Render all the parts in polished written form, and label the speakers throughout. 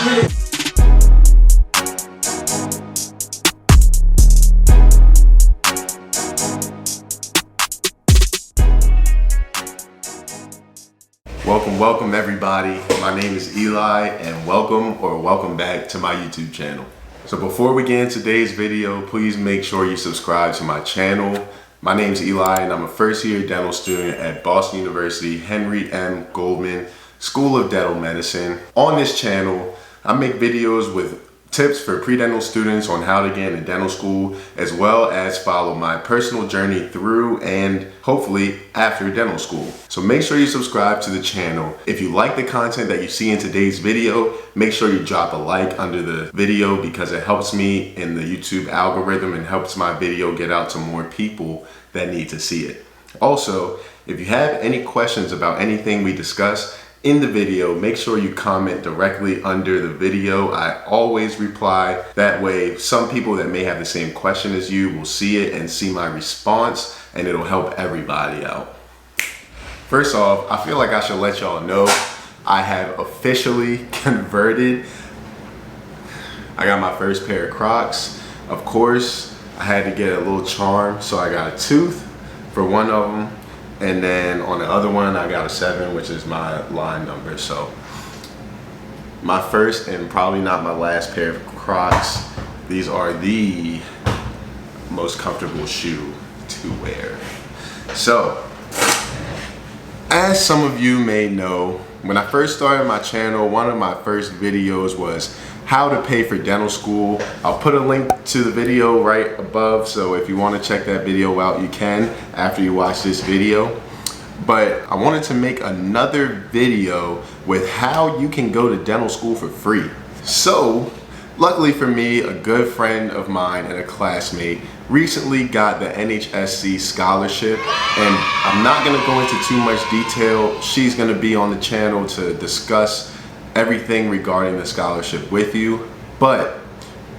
Speaker 1: Welcome everybody. My name is Eli and welcome back to my YouTube channel. So before we get into today's video, please make sure you subscribe to my channel. My name is Eli and I'm a first year dental student at Boston University Henry M. Goldman School of Dental Medicine. On this channel, I make videos with tips for pre-dental students on how to get into dental school, as well as follow my personal journey through and hopefully after dental school. So make sure you subscribe to the channel. If you like the content that you see in today's video, make sure you drop a like under the video because it helps me in the YouTube algorithm and helps my video get out to more people that need to see it. Also, if you have any questions about anything we discuss in the video, make sure you comment directly under the video. I always reply. That way, some people that may have the same question as you will see it and see my response, and it'll help everybody out. First off, I feel like I should let y'all know I have officially converted. I got my first pair of Crocs. Of course, I had to get a little charm, so I got a tooth for one of them. And then on the other one, I got a 7, which is my line number. So my first and probably not my last pair of Crocs. These are the most comfortable shoe to wear. So, as some of you may know, when I first started my channel, one of my first videos was how to pay for dental school. I'll put a link to the video right above, so if you want to check that video out, you can after you watch this video. But I wanted to make another video with how you can go to dental school for free. So, luckily for me, a good friend of mine and a classmate recently got the Nhsc scholarship, and I'm not gonna go into too much detail. She's gonna be on the channel to discuss everything regarding the scholarship with you. But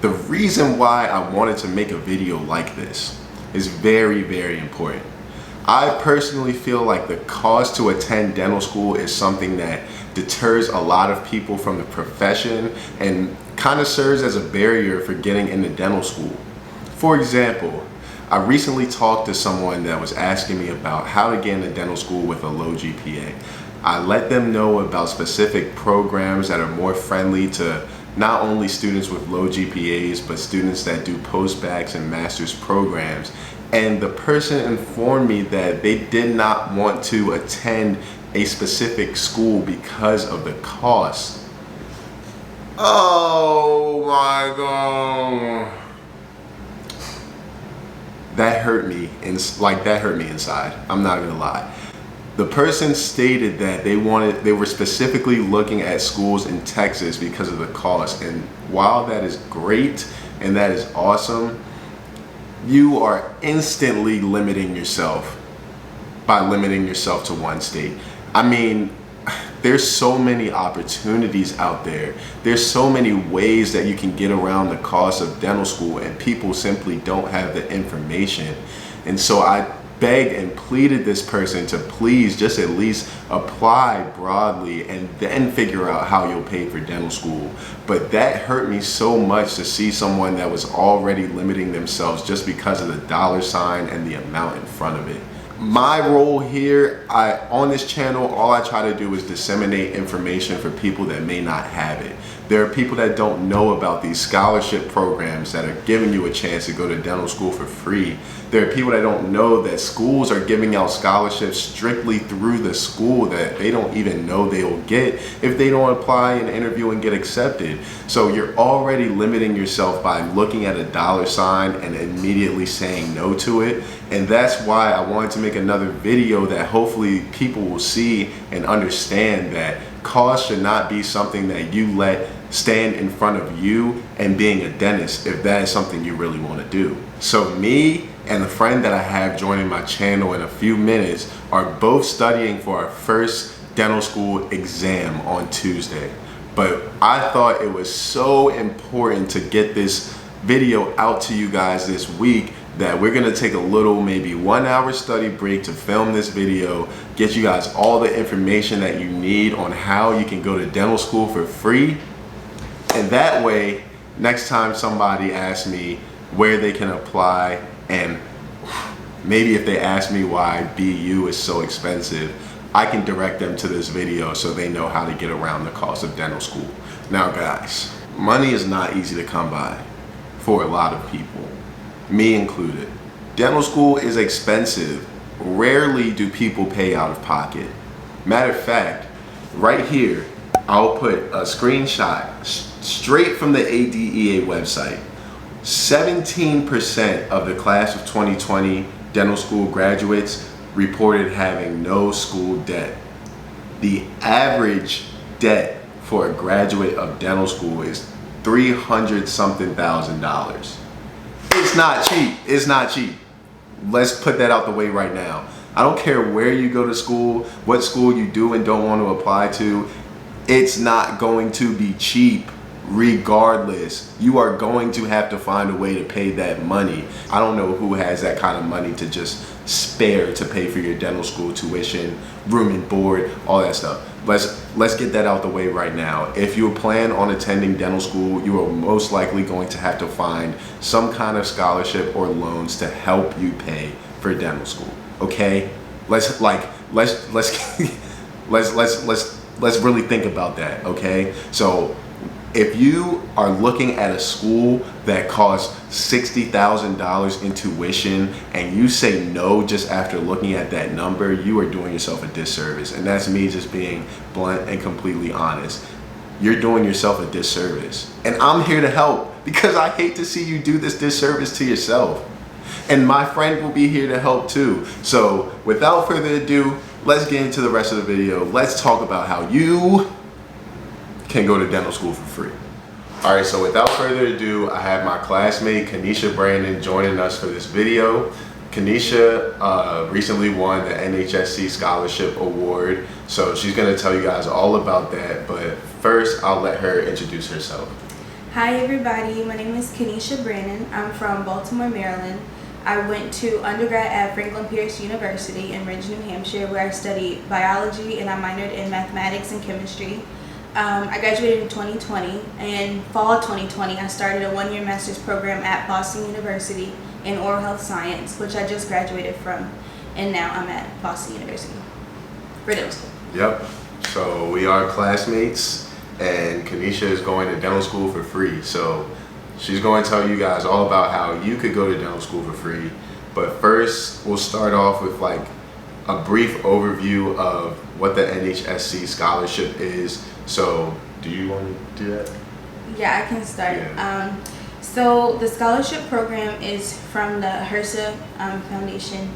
Speaker 1: the reason why I wanted to make a video like this is very, very important. I personally feel like the cost to attend dental school is something that deters a lot of people from the profession and kind of serves as a barrier for getting into dental school. For example, I recently talked to someone that was asking me about how to get into dental school with a low GPA. I let them know about specific programs that are more friendly to not only students with low GPAs, but students that do post-bacs and master's programs. And the person informed me that they did not want to attend a specific school because of the cost. Oh my God. That hurt me, that hurt me inside. I'm not gonna lie. The person stated that they were specifically looking at schools in Texas because of the cost. And while that is great and that is awesome, you are instantly limiting yourself by limiting yourself to one state. I mean, there's so many opportunities out there. There's so many ways that you can get around the cost of dental school, and people simply don't have the information. And so I begged and pleaded this person to please just at least apply broadly and then figure out how you'll pay for dental school. But that hurt me so much to see someone that was already limiting themselves just because of the dollar sign and the amount in front of it. My role here, on this channel, all I try to do is disseminate information for people that may not have it. There are people that don't know about these scholarship programs that are giving you a chance to go to dental school for free. There are people that don't know that schools are giving out scholarships strictly through the school that they don't even know they will get if they don't apply and interview and get accepted. So you're already limiting yourself by looking at a dollar sign and immediately saying no to it. And that's why I wanted to make another video that hopefully people will see and understand that cost should not be something that you let stand in front of you and being a dentist if that is something you really want to do. So me and the friend that I have joining my channel in a few minutes are both studying for our first dental school exam on Tuesday. But I thought it was so important to get this video out to you guys this week that we're gonna take a little, maybe 1 hour study break to film this video, get you guys all the information that you need on how you can go to dental school for free. And that way, next time somebody asks me where they can apply, and maybe if they ask me why BU is so expensive, I can direct them to this video so they know how to get around the cost of dental school. Now guys, money is not easy to come by for a lot of people, me included. Dental school is expensive. Rarely do people pay out of pocket. Matter of fact, right here, I'll put a screenshot straight from the ADEA website. 17% of the class of 2020 dental school graduates reported having no school debt. The average debt for a graduate of dental school is $300-something thousand. It's not cheap. It's not cheap. Let's put that out the way right now. I don't care where you go to school, what school you do and don't want to apply to. It's not going to be cheap. Regardless, you are going to have to find a way to pay that money. I don't know who has that kind of money to just spare to pay for your dental school tuition, room and board, all that stuff. Let's get that out the way right now. If you plan on attending dental school, you are most likely going to have to find some kind of scholarship or loans to help you pay for dental school. Okay? Let's really think about that, okay? So if you are looking at a school that costs $60,000 in tuition and you say no just after looking at that number, you are doing yourself a disservice. And that's me just being blunt and completely honest. You're doing yourself a disservice. And I'm here to help because I hate to see you do this disservice to yourself. And my friend will be here to help too. So without further ado, let's get into the rest of the video. Let's talk about how you can go to dental school for free. All right, so without further ado, I have my classmate Kenisha Brannon joining us for this video. Kenisha recently won the Nhsc Scholarship Award, so she's gonna tell you guys all about that, but first I'll let her introduce herself.
Speaker 2: Hi everybody, my name is Kenisha Brannon. I'm from Baltimore, Maryland. I went to undergrad at Franklin Pierce University in Ridge, New Hampshire, where I studied biology and I minored in mathematics and chemistry. I graduated in 2020, and fall 2020 I started a one-year master's program at Boston University in oral health science, which I just graduated from, and now I'm at Boston University for dental school.
Speaker 1: Yep, so we are classmates and Kenisha is going to dental school for free. So she's going to tell you guys all about how you could go to dental school for free. But first, we'll start off with like a brief overview of what the Nhsc scholarship is. So do you want to do that?
Speaker 2: Yeah, I can start.
Speaker 1: Yeah.
Speaker 2: So the scholarship program is from the Nhsc Foundation.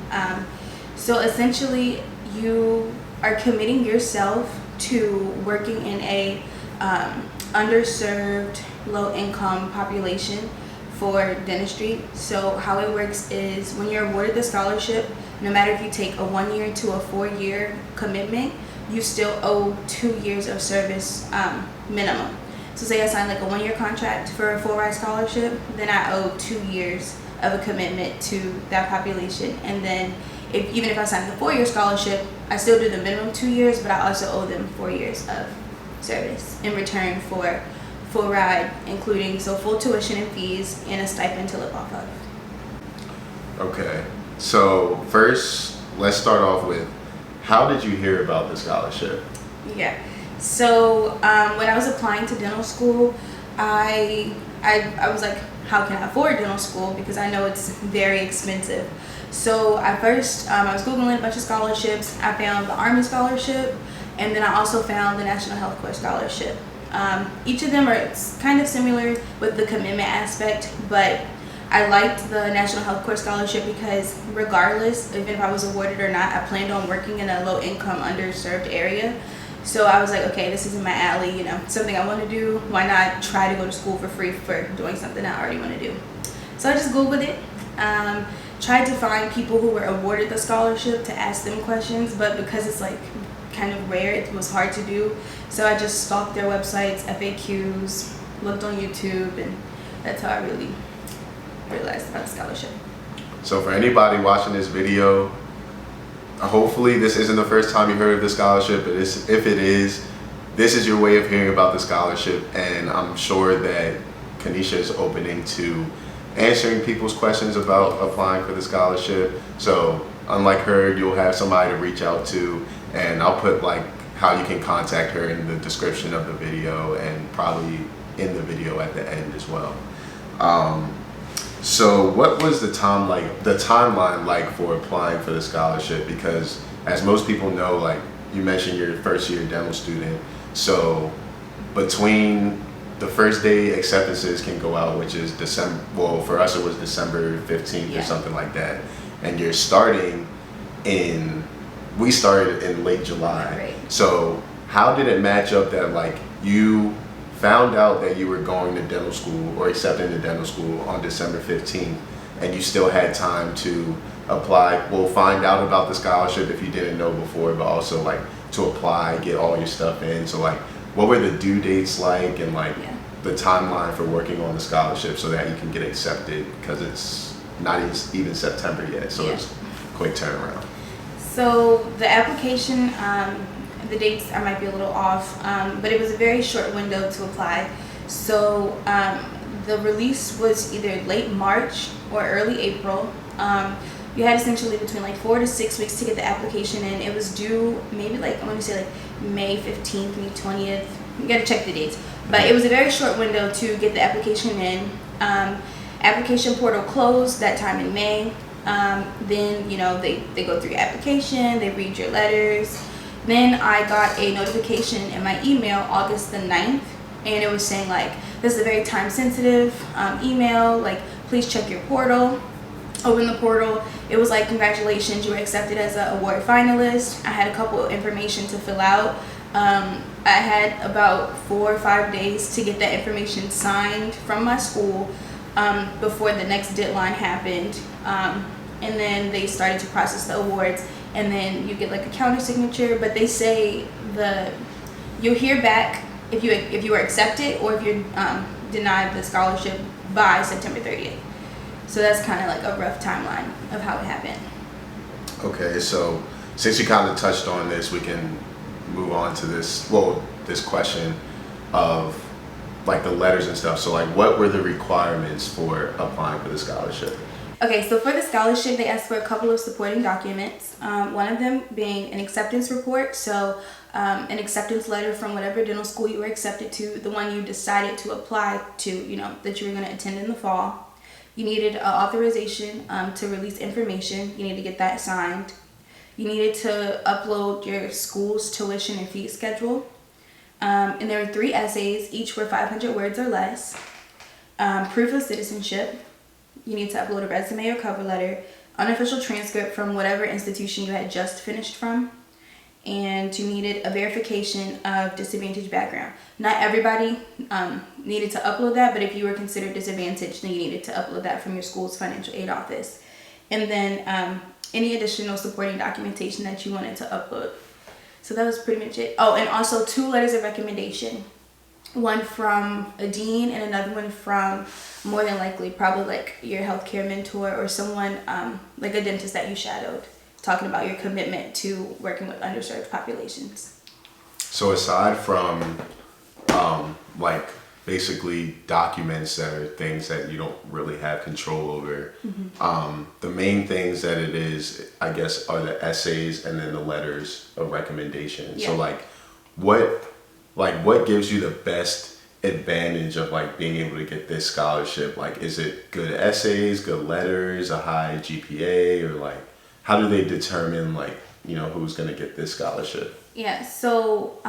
Speaker 2: So essentially you are committing yourself to working in a underserved, low-income population for dentistry. So how it works is when you're awarded the scholarship, no matter if you take a 1-year to a 4-year commitment, you still owe 2 years of service minimum. So say I signed like a 1-year contract for a full-ride scholarship, then I owe 2 years of a commitment to that population. And then even if I signed the 4-year scholarship, I still do the minimum 2 years, but I also owe them 4 years of service in return for full ride, including full tuition and fees and a stipend to live off of.
Speaker 1: Okay, so first let's start off with, how did you hear about the scholarship?
Speaker 2: Yeah, so when I was applying to dental school, I was like, how can I afford dental school, because I know it's very expensive. So at first I was Googling a bunch of scholarships. I found the Army scholarship, and then I also found the National Health Corps scholarship. Each of them are kind of similar with the commitment aspect, but I liked the National Health Corps scholarship because regardless, even if I was awarded or not, I planned on working in a low-income, underserved area. So I was like, okay, this is in my alley, you know, something I want to do. Why not try to go to school for free for doing something I already want to do? So I just Googled it, tried to find people who were awarded the scholarship to ask them questions, but because it's like kind of rare, it was hard to do. So I just stalked their websites, FAQs, looked on YouTube, and that's how I really realized about the scholarship.
Speaker 1: So for anybody watching this video, hopefully this isn't the first time you heard of the scholarship, but if it is, this is your way of hearing about the scholarship, and I'm sure that Kenisha is opening to answering people's questions about applying for the scholarship. So unlike her, you'll have somebody to reach out to, and I'll put like how you can contact her in the description of the video and probably in the video at the end as well. So what was the timeline like for applying for the scholarship? Because as most people know, like you mentioned, you're a first year dental student. So between the first day acceptances can go out, which is December, well, for us it was December 15th or something like that. And you're we started in late July.
Speaker 2: Right.
Speaker 1: So how did it match up that like you found out that you were going to dental school or accepted into dental school on December 15th, and you still had time to apply, well, find out about the scholarship if you didn't know before, but also like to apply, get all your stuff in. So like, what were the due dates like, and like the timeline for working on the scholarship so that you can get accepted, because it's not even September yet, so it's a quick turnaround.
Speaker 2: So the application, the dates I might be a little off, but it was a very short window to apply. So the release was either late March or early April. You had essentially between like 4 to 6 weeks to get the application in. It was due maybe like, I want to say like May 15th, May 20th. You gotta check the dates. But it was a very short window to get the application in. Application portal closed that time in May. Then, you know, they go through your application, they read your letters. Then I got a notification in my email August the 9th, and it was saying like, this is a very time sensitive email, like please check your portal. Open the portal. It was like, congratulations, you were accepted as an award finalist. I had a couple of information to fill out. I had about 4 or 5 days to get that information signed from my school before the next deadline happened. And then they started to process the awards, and then you get like a counter signature, but they say you'll hear back if you were accepted or if you're denied the scholarship by September 30th. So that's kind of like a rough timeline of how it happened.
Speaker 1: Okay, so since you kind of touched on this, we can move on to this question of like the letters and stuff. So like, what were the requirements for applying for the scholarship?
Speaker 2: Okay, so for the scholarship, they asked for a couple of supporting documents. One of them being an acceptance report, so an acceptance letter from whatever dental school you were accepted to, the one you decided to apply to, you know, that you were going to attend in the fall. You needed authorization to release information. You need to get that signed. You needed to upload your school's tuition and fee schedule. And there were 3 essays, each were 500 words or less. Proof of citizenship. You need to upload a resume or cover letter, unofficial transcript from whatever institution you had just finished from, and you needed a verification of disadvantaged background. Not everybody needed to upload that, but if you were considered disadvantaged, then you needed to upload that from your school's financial aid office. And then any additional supporting documentation that you wanted to upload. So that was pretty much it. Oh, and also 2 letters of recommendation. One from a dean and another one from, more than likely, probably like your healthcare mentor or someone like a dentist that you shadowed, talking about your commitment to working with underserved populations.
Speaker 1: So aside from like basically documents that are things that you don't really have control over, the main things that it is, I guess, are the essays and then the letters of recommendation.
Speaker 2: Yeah.
Speaker 1: So like what gives you the best advantage of like being able to get this scholarship? Like, is it good essays, good letters, a high GPA, or like how do they determine like, you know, who's going to get this scholarship?
Speaker 2: Yeah, so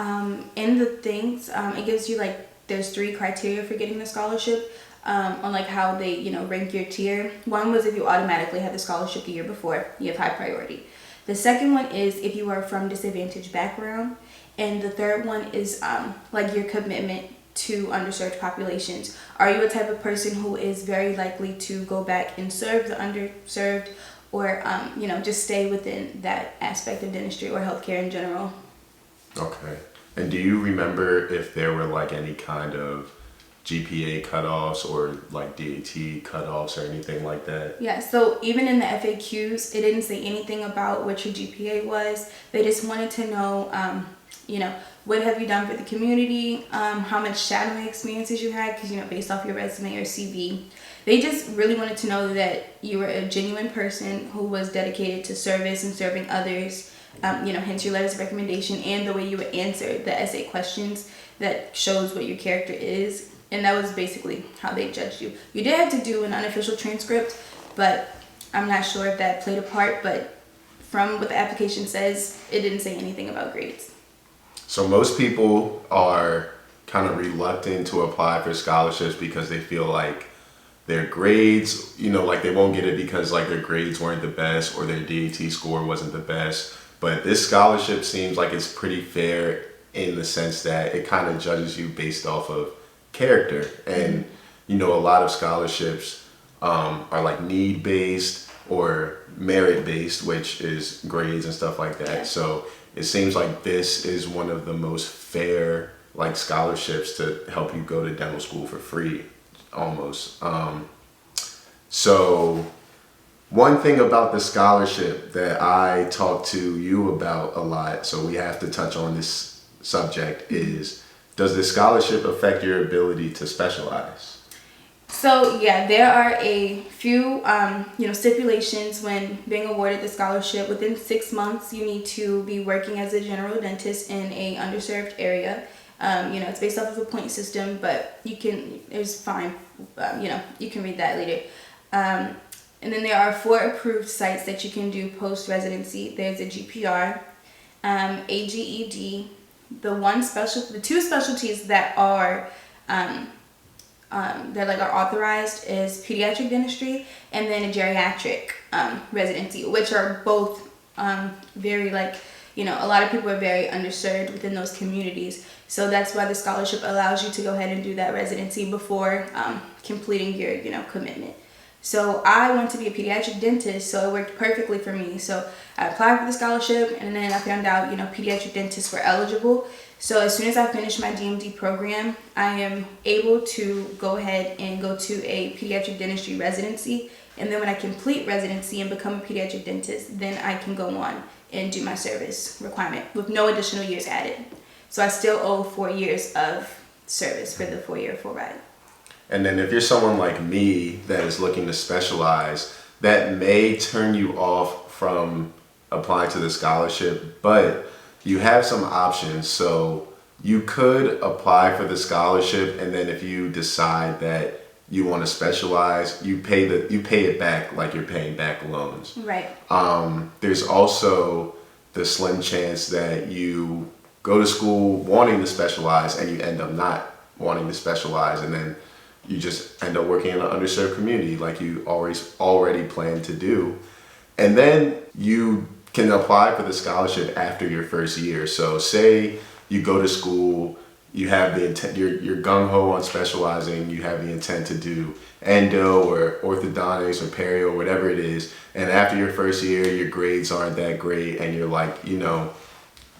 Speaker 2: in the things, it gives you like, there's 3 criteria for getting the scholarship on like how they, you know, rank your tier. One was if you automatically had the scholarship the year before, you have high priority. The second one is if you are from disadvantaged background. And the third one is like your commitment to underserved populations. Are you a type of person who is very likely to go back and serve the underserved, or you know, just stay within that aspect of dentistry or healthcare in general?
Speaker 1: Okay. And do you remember if there were like any kind of GPA cutoffs or like DAT cutoffs or anything like that?
Speaker 2: Yeah, so even in the FAQs, it didn't say anything about what your GPA was. They just wanted to know, you know, what have you done for the community, how much shadowing experiences you had, because, based off your resume or CV. They just really wanted to know that you were a genuine person who was dedicated to service and serving others, hence your letters of recommendation and the way you would answer the essay questions that shows what your character is. And that was basically how they judged you. You did have to do an unofficial transcript, but I'm not sure if that played a part, but from what the application says, it didn't say anything about grades.
Speaker 1: So most people are kind of reluctant to apply for scholarships because they feel like their grades, like they won't get it because like their grades weren't the best or their DAT score wasn't the best. But this scholarship seems like it's pretty fair in the sense that it kind of judges you based off of character. And, a lot of scholarships are like need-based or merit-based, which is grades and stuff like that.
Speaker 2: Yeah. So
Speaker 1: it seems like this is one of the most fair like scholarships to help you go to dental school for free almost. So one thing about the scholarship that I talk to you about a lot, so we have to touch on this subject, is does the scholarship affect your ability to specialize?
Speaker 2: So yeah, there are a few stipulations when being awarded the scholarship. Within 6 months, you need to be working as a general dentist in a underserved area. It's based off of a point system, but you can read that later. And then there are 4 approved sites that you can do post-residency. There's a GPR, AGED, the 2 specialties that are are authorized is pediatric dentistry and then a geriatric residency, which are both very a lot of people are very underserved within those communities. So that's why the scholarship allows you to go ahead and do that residency before completing your commitment. So I want to be a pediatric dentist, so it worked perfectly for me. So I applied for the scholarship, and then I found out pediatric dentists were eligible. So as soon as I finish my DMD program, I am able to go ahead and go to a pediatric dentistry residency. And then when I complete residency and become a pediatric dentist, then I can go on and do my service requirement with no additional years added. So I still owe 4 years of service for the 4-year full ride.
Speaker 1: And then if you're someone like me that is looking to specialize, that may turn you off from applying to the scholarship, but you have some options. So you could apply for the scholarship, and then if you decide that you want to specialize, you pay it back like you're paying back loans.
Speaker 2: Right.
Speaker 1: There's also the slim chance that you go to school wanting to specialize and you end up not wanting to specialize, and then you just end up working in an underserved community like you already planned to do. And then you can apply for the scholarship after your first year. So say you go to school, you have the intent, you're gung-ho on specializing, you have the intent to do endo or orthodontics or perio or whatever it is, and after your first year, your grades aren't that great, and you're like,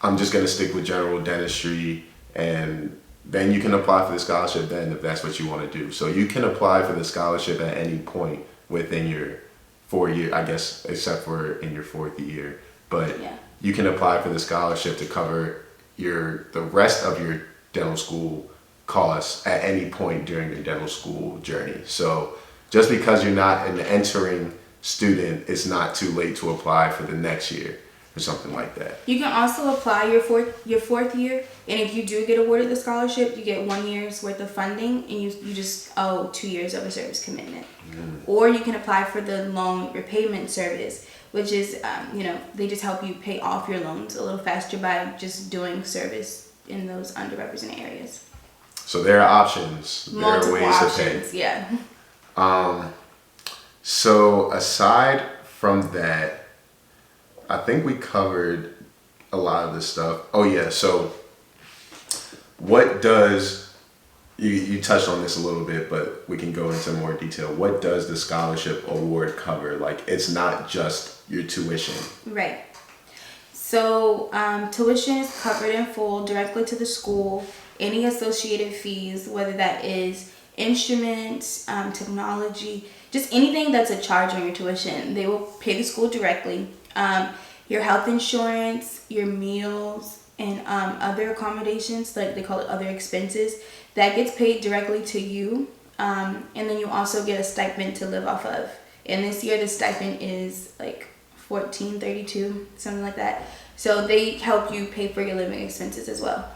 Speaker 1: I'm just gonna stick with general dentistry, and then you can apply for the scholarship then if that's what you want to do. So you can apply for the scholarship at any point within your 4 year, I guess, except for in your 4th year. But yeah, you can apply for the scholarship to cover the rest of your dental school costs at any point during your dental school journey. So just because you're not an entering student, it's not too late to apply for the next year or something like that.
Speaker 2: You can also apply your fourth year, and if you do get awarded the scholarship, you get 1 year's worth of funding, and you just owe 2 years of a service commitment. Or you can apply for the loan repayment service, which is they just help you pay off your loans a little faster by just doing service in those underrepresented areas.
Speaker 1: So there are options.
Speaker 2: Multiple
Speaker 1: there are ways
Speaker 2: options,
Speaker 1: to pay.
Speaker 2: Yeah.
Speaker 1: So aside from that, I think we covered a lot of this stuff. Oh yeah, so what does, you touched on this a little bit, but we can go into more detail. What does the scholarship award cover? Like, it's not just your tuition.
Speaker 2: Right. So tuition is covered in full directly to the school. Any associated fees, whether that is instruments, technology, just anything that's a charge on your tuition, they will pay the school directly. Your health insurance, your meals, and other accommodations, like they call it other expenses, that gets paid directly to you. And then you also get a stipend to live off of. And this year the stipend is like $14.32, something like that. So they help you pay for your living expenses as well.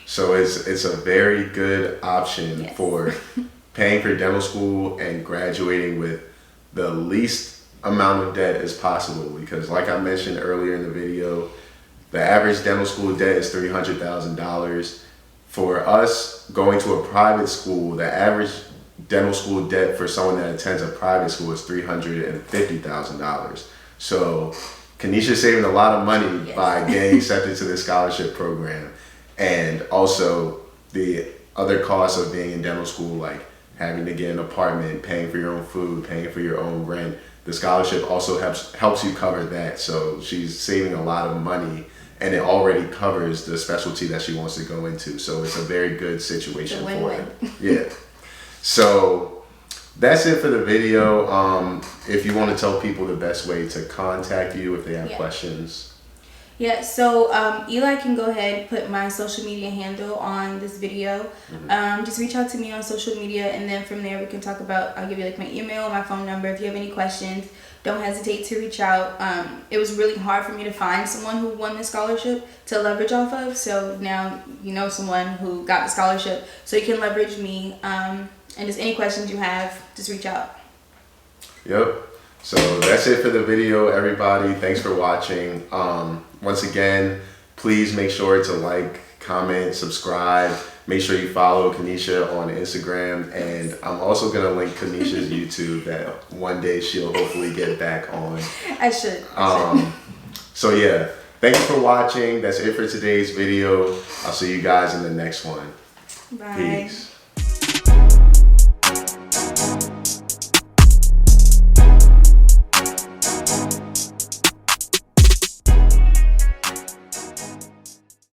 Speaker 1: So it's a very good option
Speaker 2: Yes.
Speaker 1: for paying for dental school and graduating with the least amount of debt as possible, because like I mentioned earlier in the video, the average dental school debt is $300,000. For us going to a private school, the average dental school debt for someone that attends a private school is $350,000. So Kenisha's saving a lot of money
Speaker 2: Yes.
Speaker 1: by getting accepted to the scholarship program. And also the other costs of being in dental school, like having to get an apartment, paying for your own food, paying for your own rent. The scholarship also helps you cover that. So she's saving a lot of money, and it already covers the specialty that she wants to go into. So it's a very good situation
Speaker 2: It's a
Speaker 1: for her.
Speaker 2: win-win.
Speaker 1: Yeah. So that's it for the video. If you want to tell people the best way to contact you if they have questions.
Speaker 2: Yeah, so Eli can go ahead and put my social media handle on this video. Just reach out to me on social media, and then from there we can talk about, I'll give you like my email, my phone number. If you have any questions, don't hesitate to reach out. It was really hard for me to find someone who won the scholarship to leverage off of. So now you know someone who got the scholarship, so you can leverage me. And just any questions you have, just reach out.
Speaker 1: Yep. So that's it for the video, everybody. Thanks for watching. Once again, please make sure to like, comment, subscribe. Make sure you follow Kenisha on Instagram. And I'm also going to link Kenisha's YouTube that one day she'll hopefully get back on.
Speaker 2: I should.
Speaker 1: So yeah, thank you for watching. That's it for today's video. I'll see you guys in the next one.
Speaker 2: Bye.
Speaker 1: Peace.